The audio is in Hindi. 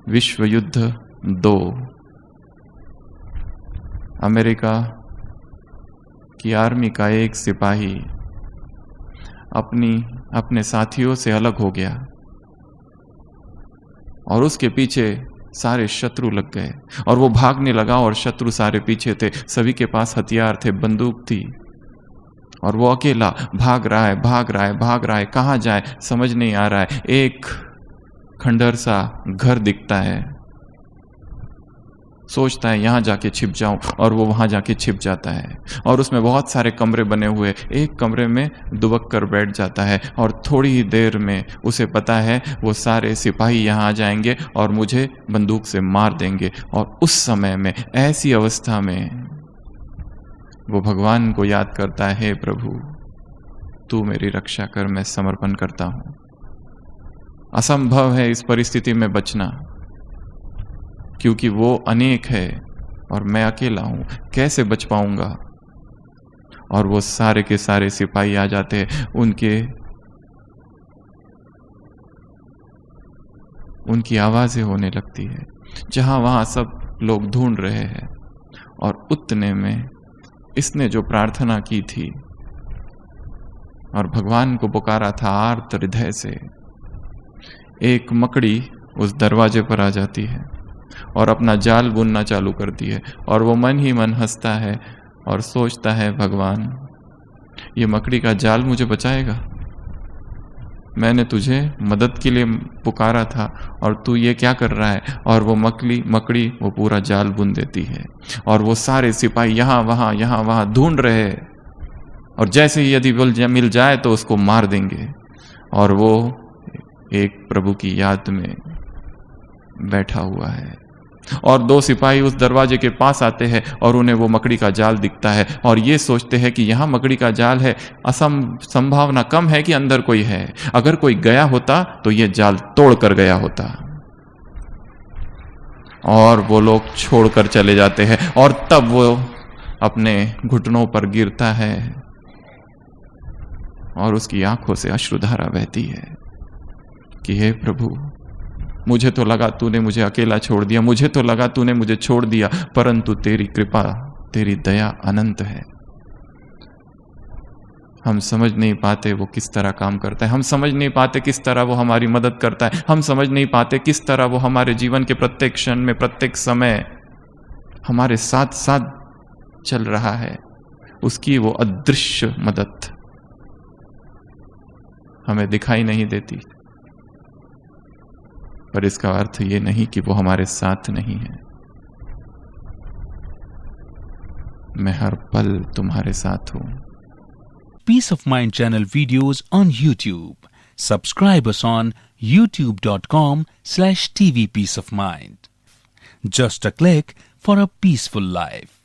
विश्व युद्ध 2। अमेरिका की आर्मी का एक सिपाही अपने साथियों से अलग हो गया और उसके पीछे सारे शत्रु लग गए और वो भागने लगा और शत्रु सारे पीछे थे। सभी के पास हथियार थे, बंदूक थी और वो अकेला भाग रहा है। कहाँ जाए समझ नहीं आ रहा है। एक खंडहर सा घर दिखता है, सोचता है यहाँ जाके छिप जाऊं और वो वहां जाके छिप जाता है और उसमें बहुत सारे कमरे बने हुए, एक कमरे में दुबक कर बैठ जाता है और थोड़ी ही देर में उसे पता है वो सारे सिपाही यहाँ आ जाएंगे और मुझे बंदूक से मार देंगे। और उस समय में, ऐसी अवस्था में वो भगवान को याद करता है, हे प्रभु तू मेरी रक्षा कर, मैं समर्पण करता हूं। असंभव है इस परिस्थिति में बचना, क्योंकि वो अनेक है और मैं अकेला हूं, कैसे बच पाऊंगा। और वो सारे के सारे सिपाही आ जाते हैं, उनकी आवाजें होने लगती है, जहां वहां सब लोग ढूंढ रहे हैं। और उतने में इसने जो प्रार्थना की थी और भगवान को पुकारा था आर्त हृदय से, एक मकड़ी उस दरवाजे पर आ जाती है और अपना जाल बुनना चालू करती है। और वो मन ही मन हंसता है और सोचता है, भगवान ये मकड़ी का जाल मुझे बचाएगा। मैंने तुझे मदद के लिए पुकारा था और तू ये क्या कर रहा है। और वो मकड़ी वो पूरा जाल बुन देती है और वो सारे सिपाही यहाँ वहां ढूंढ रहे हैं और जैसे ही यदि मिल जाए तो उसको मार देंगे। और वो एक प्रभु की याद में बैठा हुआ है और दो सिपाही उस दरवाजे के पास आते हैं और उन्हें वो मकड़ी का जाल दिखता है और ये सोचते हैं कि यहाँ मकड़ी का जाल है, संभावना कम है कि अंदर कोई है। अगर कोई गया होता तो ये जाल तोड़ कर गया होता। और वो लोग छोड़कर चले जाते हैं और तब वो अपने घुटनों पर गिरता है और उसकी आंखों से अश्रुधारा बहती है कि हे प्रभु, मुझे तो लगा तूने मुझे अकेला छोड़ दिया, मुझे तो लगा तूने मुझे छोड़ दिया, परंतु तेरी कृपा, तेरी दया अनंत है। हम समझ नहीं पाते वो किस तरह काम करता है, हम समझ नहीं पाते किस तरह वो हमारी मदद करता है, हम समझ नहीं पाते किस तरह वो हमारे जीवन के प्रत्येक क्षण में, प्रत्येक समय हमारे साथ साथ चल रहा है। उसकी वो अदृश्य मदद हमें दिखाई नहीं देती, पर इसका अर्थ ये नहीं कि वो हमारे साथ नहीं है। मैं हर पल तुम्हारे साथ हूं। Peace of Mind channel videos on YouTube. Subscribe us on youtube.com/tvpeaceofmind. Just a click for a peaceful life.